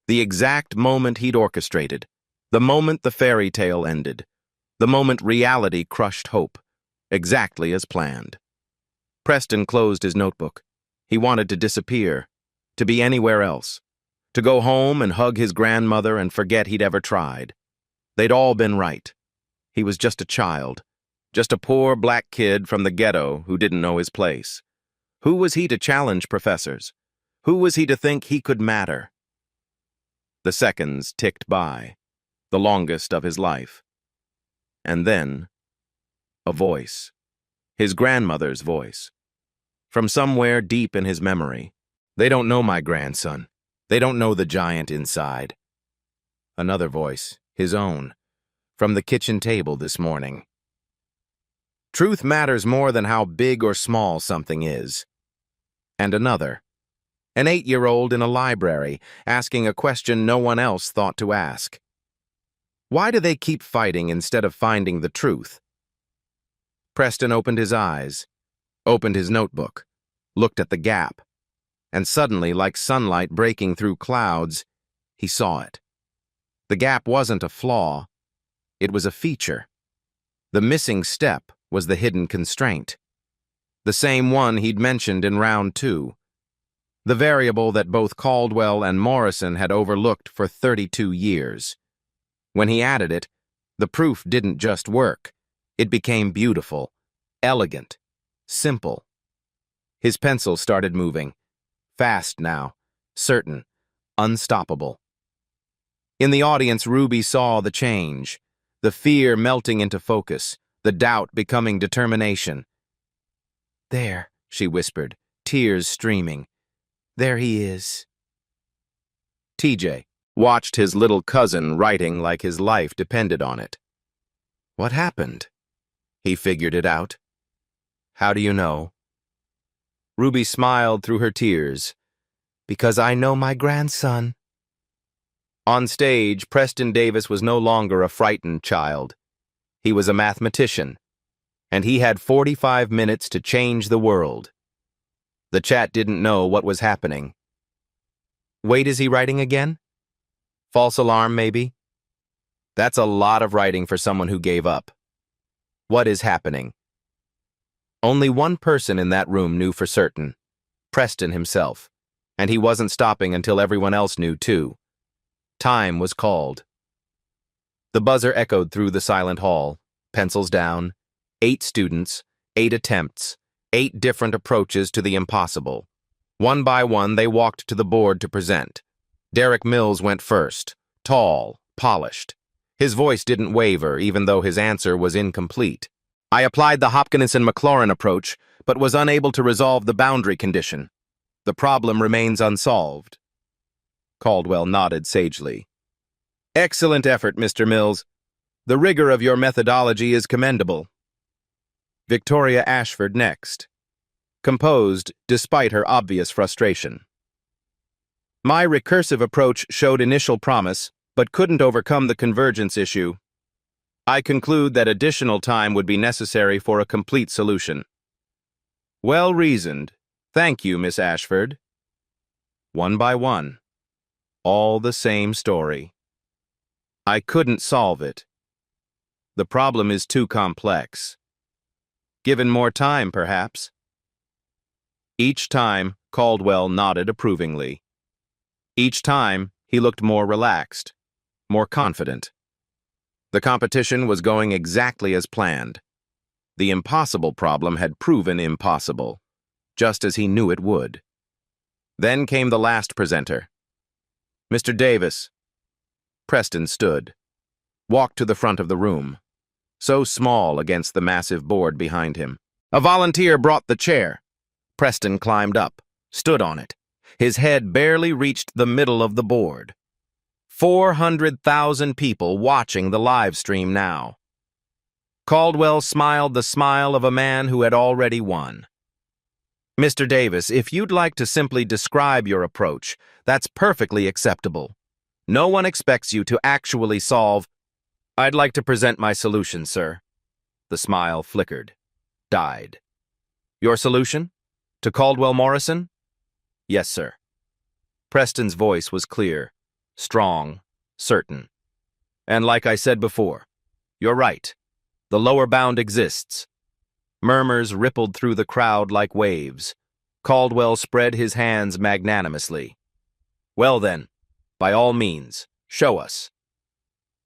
The exact moment he'd orchestrated. The moment the fairy tale ended. The moment reality crushed hope. Exactly as planned. Preston closed his notebook. He wanted to disappear. To be anywhere else. To go home and hug his grandmother and forget he'd ever tried. They'd all been right. He was just a child. Just a poor black kid from the ghetto who didn't know his place. Who was he to challenge professors? Who was he to think he could matter? The seconds ticked by, the longest of his life. And then, a voice. His grandmother's voice. From somewhere deep in his memory. "They don't know my grandson. They don't know the giant inside." Another voice, his own, from the kitchen table this morning. "Truth matters more than how big or small something is." And another. An 8-year-old in a library, asking a question no one else thought to ask. Why do they keep fighting instead of finding the truth? Preston opened his eyes, opened his notebook, looked at the gap, and suddenly, like sunlight breaking through clouds, he saw it. The gap wasn't a flaw, it was a feature. The missing step was the hidden constraint. The same one he'd mentioned in round 2. The variable that both Caldwell and Morrison had overlooked for 32 years. When he added it, the proof didn't just work. It became beautiful, elegant, simple. His pencil started moving. Fast now, certain, unstoppable. In the audience, Ruby saw the change, the fear melting into focus, the doubt becoming determination. "There," she whispered, tears streaming. "There he is." TJ watched his little cousin writing like his life depended on it. "What happened?" He figured it out. "How do you know?" Ruby smiled through her tears. "Because I know my grandson." On stage, Preston Davis was no longer a frightened child. He was a mathematician, and he had 45 minutes to change the world. The chat didn't know what was happening. Wait, is he writing again? False alarm, maybe? That's a lot of writing for someone who gave up. What is happening? Only one person in that room knew for certain, Preston himself, and he wasn't stopping until everyone else knew too. Time was called. The buzzer echoed through the silent hall, pencils down, 8 students, 8 attempts, 8 different approaches to the impossible. One by one, they walked to the board to present. Derek Mills went first, tall, polished. His voice didn't waver, even though his answer was incomplete. I applied the Hopkinson-Maclaurin approach, but was unable to resolve the boundary condition. The problem remains unsolved. Caldwell nodded sagely. Excellent effort, Mr. Mills. The rigor of your methodology is commendable. Victoria Ashford next. Composed despite her obvious frustration. My recursive approach showed initial promise, but couldn't overcome the convergence issue. I conclude that additional time would be necessary for a complete solution. Well reasoned. Thank you, Miss Ashford. One by one. All the same story. I couldn't solve it. The problem is too complex. Given more time, perhaps. Each time, Caldwell nodded approvingly. Each time, he looked more relaxed, more confident. The competition was going exactly as planned. The impossible problem had proven impossible, just as he knew it would. Then came the last presenter. Mr. Davis. Preston stood, walked to the front of the room, so small against the massive board behind him. A volunteer brought the chair. Preston climbed up, stood on it. His head barely reached the middle of the board. 400,000 people watching the live stream now. Caldwell smiled the smile of a man who had already won. Mr. Davis, if you'd like to simply describe your approach, that's perfectly acceptable. No one expects you to actually solve. I'd like to present my solution, sir. The smile flickered, died. Your solution? To Caldwell Morrison? Yes, sir. Preston's voice was clear, strong, certain. And like I said before, you're right. The lower bound exists. Murmurs rippled through the crowd like waves. Caldwell spread his hands magnanimously. Well then, by all means, show us.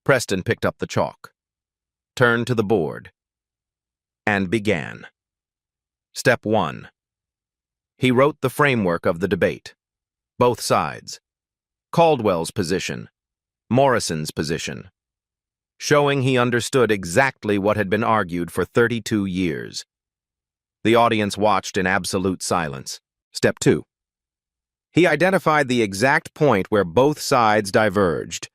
Preston picked up the chalk, turned to the board, and began. Step 1. He wrote the framework of the debate. Both sides. Caldwell's position, Morrison's position, showing he understood exactly what had been argued for 32 years. The audience watched in absolute silence. Step 2. He identified the exact point where both sides diverged,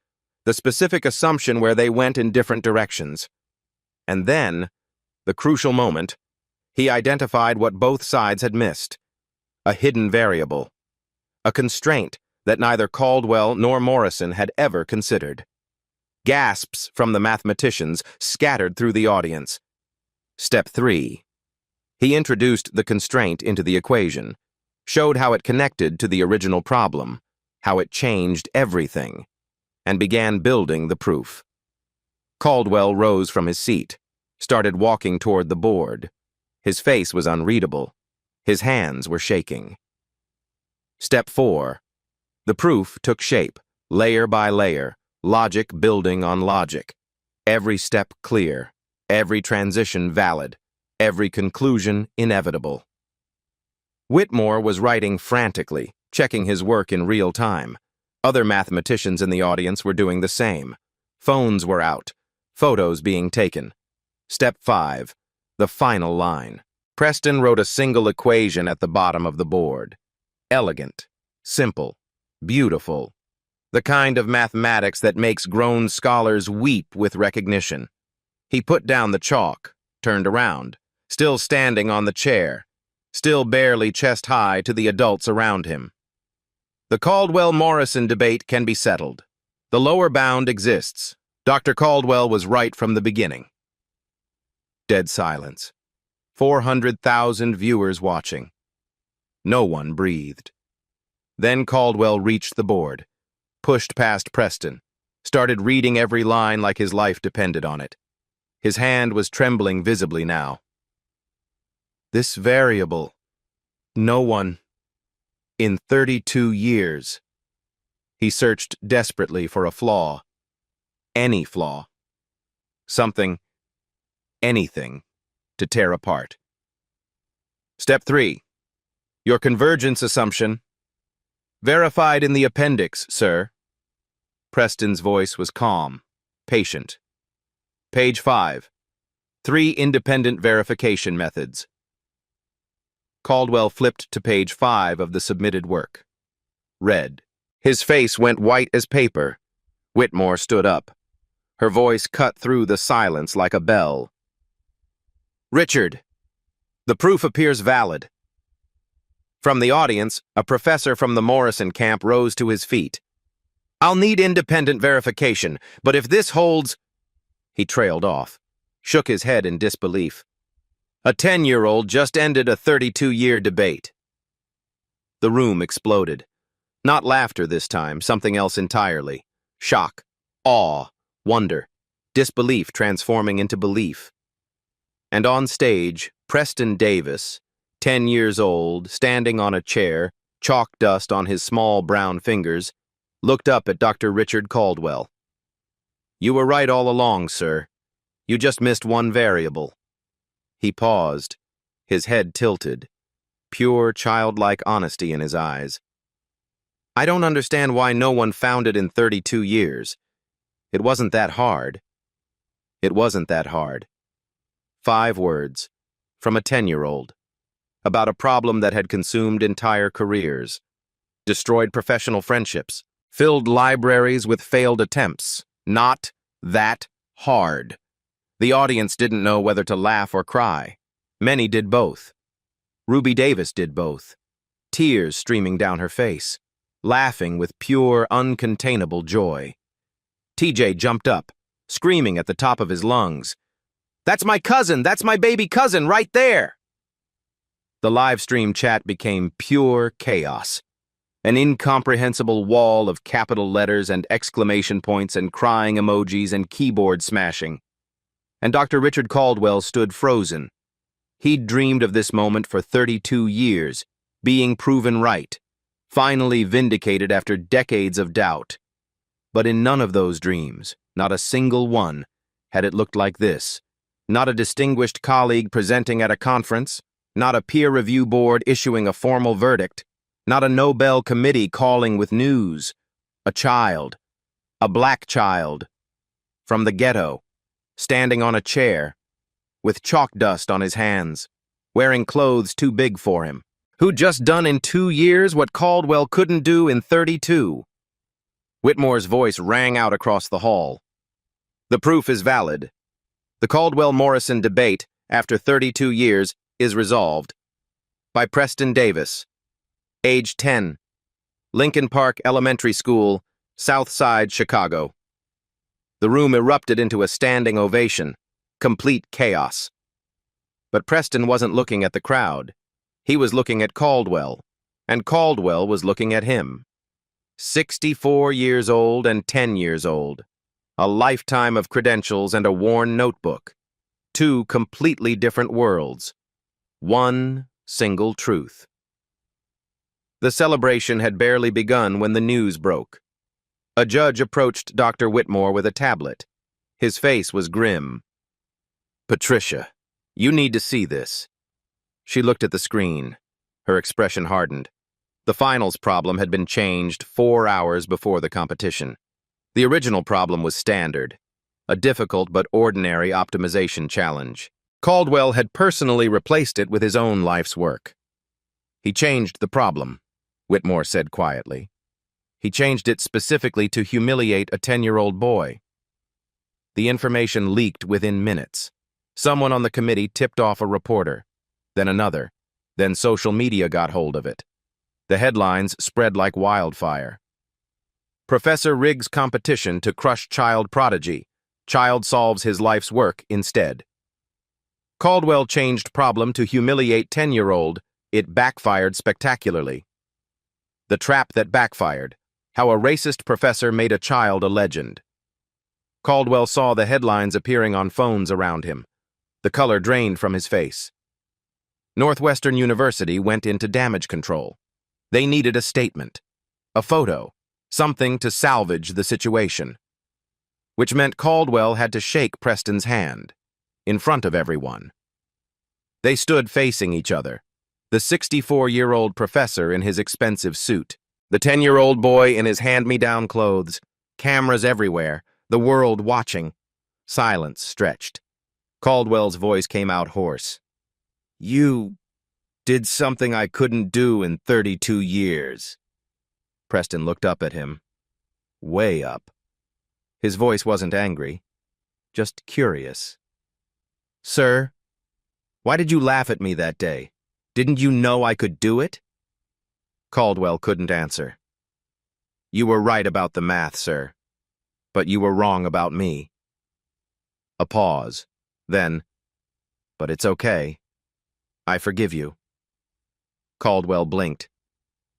the specific assumption where they went in different directions. And then, the crucial moment, he identified what both sides had missed, a hidden variable, a constraint that neither Caldwell nor Morrison had ever considered. Gasps from the mathematicians scattered through the audience. Step 3. He introduced the constraint into the equation, showed how it connected to the original problem, how it changed everything, and began building the proof. Caldwell rose from his seat, started walking toward the board. His face was unreadable. His hands were shaking. Step 4. The proof took shape, layer by layer, logic building on logic. Every step clear, every transition valid, every conclusion inevitable. Whitmore was writing frantically, checking his work in real time. Other mathematicians in the audience were doing the same. Phones were out, photos being taken. Step 5. The final line. Preston wrote a single equation at the bottom of the board. Elegant, simple, beautiful. The kind of mathematics that makes grown scholars weep with recognition. He put down the chalk, turned around, still standing on the chair, still barely chest-high to the adults around him. The Caldwell-Morrison debate can be settled. The lower bound exists. Dr. Caldwell was right from the beginning. Dead silence. 400,000 viewers watching. No one breathed. Then Caldwell reached the board, pushed past Preston, started reading every line like his life depended on it. His hand was trembling visibly now. This variable, no one, in 32 years. He searched desperately for a flaw, any flaw, something, anything, to tear apart. Step 3. Your convergence assumption. Verified in the appendix, sir. Preston's voice was calm, patient. Page 5. 3 independent verification methods. Caldwell flipped to page 5 of the submitted work. Read. His face went white as paper. Whitmore stood up. Her voice cut through the silence like a bell. Richard, the proof appears valid. From the audience, a professor from the Morrison camp rose to his feet. I'll need independent verification, but if this holds... He trailed off, shook his head in disbelief. A 10-year-old just ended a 32-year debate. The room exploded. Not laughter this time, something else entirely. Shock, awe, wonder, disbelief transforming into belief. And on stage, Preston Davis, 10 years old, standing on a chair, chalk dust on his small brown fingers, looked up at Dr. Richard Caldwell. You were right all along, sir. You just missed one variable. He paused, his head tilted, pure childlike honesty in his eyes. I don't understand why no one found it in 32 years. It wasn't that hard. It wasn't that hard. 5 words, from a 10-year-old, about a problem that had consumed entire careers, destroyed professional friendships, filled libraries with failed attempts. Not that hard. The audience didn't know whether to laugh or cry. Many did both. Ruby Davis did both, tears streaming down her face, laughing with pure, uncontainable joy. TJ jumped up, screaming at the top of his lungs. That's my cousin! That's my baby cousin right there! The live stream chat became pure chaos. An incomprehensible wall of capital letters and exclamation points and crying emojis and keyboard smashing. And Dr. Richard Caldwell stood frozen. He'd dreamed of this moment for 32 years, being proven right, finally vindicated after decades of doubt. But in none of those dreams, not a single one, had it looked like this. Not a distinguished colleague presenting at a conference, not a peer review board issuing a formal verdict, not a Nobel committee calling with news. A child, a black child, from the ghetto, standing on a chair, with chalk dust on his hands, wearing clothes too big for him, who'd just done in 2 years what Caldwell couldn't do in 32. Whitmore's voice rang out across the hall. The proof is valid. The Caldwell-Morrison debate, after 32 years, is resolved. By Preston Davis, age 10, Lincoln Park Elementary School, South Side, Chicago. The room erupted into a standing ovation, complete chaos. But Preston wasn't looking at the crowd. He was looking at Caldwell, and Caldwell was looking at him. 64 years old and 10 years old. A lifetime of credentials and a worn notebook. 2 completely different worlds. One single truth. The celebration had barely begun when the news broke. A judge approached Dr. Whitmore with a tablet. His face was grim. Patricia, you need to see this. She looked at the screen. Her expression hardened. The finals problem had been changed 4 hours before the competition. The original problem was standard, a difficult but ordinary optimization challenge. Caldwell had personally replaced it with his own life's work. He changed the problem, Whitmore said quietly. He changed it specifically to humiliate a 10-year-old boy. The information leaked within minutes. Someone on the committee tipped off a reporter, then another, then social media got hold of it. The headlines spread like wildfire. Professor Riggs' competition to crush child prodigy. Child solves his life's work instead. Caldwell changed problem to humiliate 10-year-old. It backfired spectacularly. The trap that backfired. How a racist professor made a child a legend. Caldwell saw the headlines appearing on phones around him. The color drained from his face. Northwestern University went into damage control. They needed a statement, a photo, something to salvage the situation. Which meant Caldwell had to shake Preston's hand, in front of everyone. They stood facing each other, the 64-year-old professor in his expensive suit, the 10-year-old boy in his hand-me-down clothes, Cameras everywhere, the world watching. Silence stretched. Caldwell's voice came out hoarse. You did something I couldn't do in 32 years. Preston looked up at him. Way up. His voice wasn't angry, just curious. Sir, why did you laugh at me that day? Didn't you know I could do it? Caldwell couldn't answer. You were right about the math, sir, but you were wrong about me. A pause. Then, but it's okay. I forgive you. Caldwell blinked.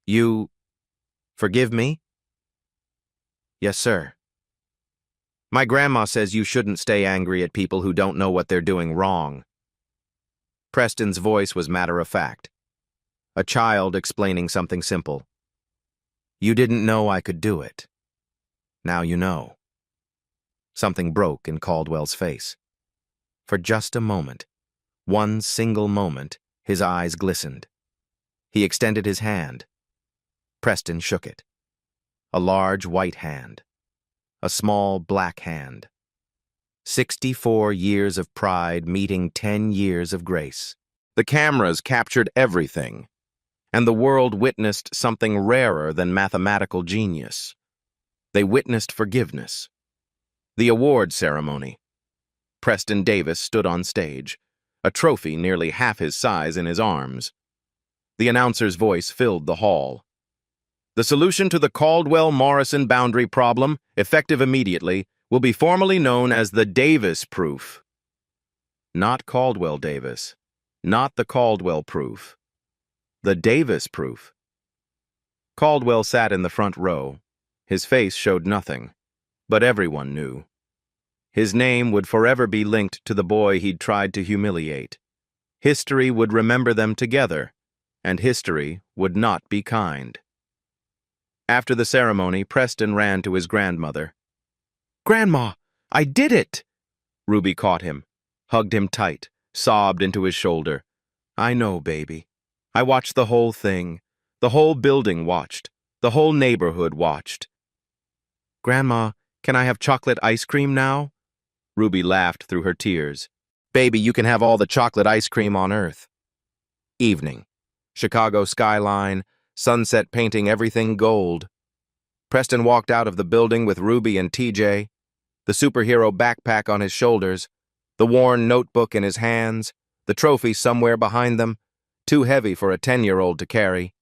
You forgive me? Yes, sir. My grandma says you shouldn't stay angry at people who don't know what they're doing wrong. Preston's voice was matter-of-fact. A child explaining something simple. You didn't know I could do it. Now you know. Something broke in Caldwell's face. For just a moment, one single moment, his eyes glistened. He extended his hand. Preston shook it. A large white hand. A small black hand. 64 years of pride meeting 10 years of grace. The cameras captured everything, and the world witnessed something rarer than mathematical genius. They witnessed forgiveness. The award ceremony. Preston Davis stood on stage, a trophy nearly half his size in his arms. The announcer's voice filled the hall. The solution to the Caldwell-Morrison boundary problem, effective immediately, will be formally known as the Davis proof. Not Caldwell Davis. Not the Caldwell proof. The Davis proof. Caldwell sat in the front row. His face showed nothing, but everyone knew. His name would forever be linked to the boy he'd tried to humiliate. History would remember them together, and history would not be kind. After the ceremony, Preston ran to his grandmother. "Grandma, I did it!" Ruby caught him, hugged him tight, sobbed into his shoulder. "I know, baby. I watched the whole thing. The whole building watched. The whole neighborhood watched." "Grandma, can I have chocolate ice cream now?" Ruby laughed through her tears. "Baby, you can have all the chocolate ice cream on earth." Evening. Chicago skyline, sunset painting everything gold. Preston walked out of the building with Ruby and TJ, the superhero backpack on his shoulders, the worn notebook in his hands, the trophy somewhere behind them, too heavy for a 10-year-old to carry.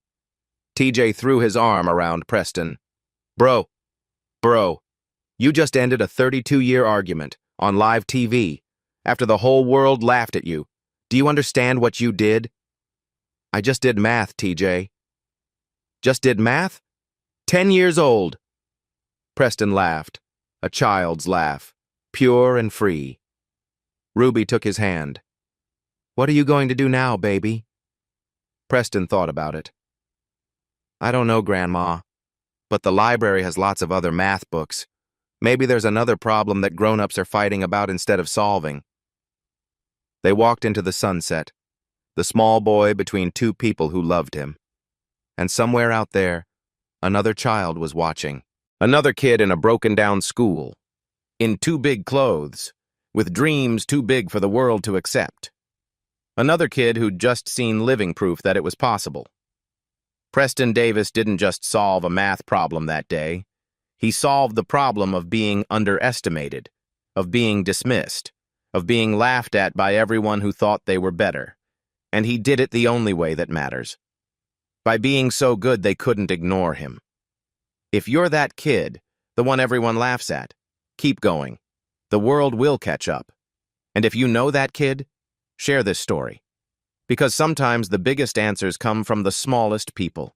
TJ threw his arm around Preston. Bro, you just ended a 32-year argument on live TV after the whole world laughed at you. Do you understand what you did?" "I just did math, TJ." "Just did math? 10 years old." Preston laughed, a child's laugh, pure and free. Ruby took his hand. "What are you going to do now, baby?" Preston thought about it. "I don't know, Grandma, but the library has lots of other math books. Maybe there's another problem that grown-ups are fighting about instead of solving." They walked into the sunset, the small boy between two people who loved him. And somewhere out there, another child was watching. Another kid in a broken-down school, in too big clothes, with dreams too big for the world to accept. Another kid who'd just seen living proof that it was possible. Preston Davis didn't just solve a math problem that day. He solved the problem of being underestimated, of being dismissed, of being laughed at by everyone who thought they were better. And he did it the only way that matters. By being so good they couldn't ignore him. If you're that kid, the one everyone laughs at, keep going. The world will catch up. And if you know that kid, share this story. Because sometimes the biggest answers come from the smallest people.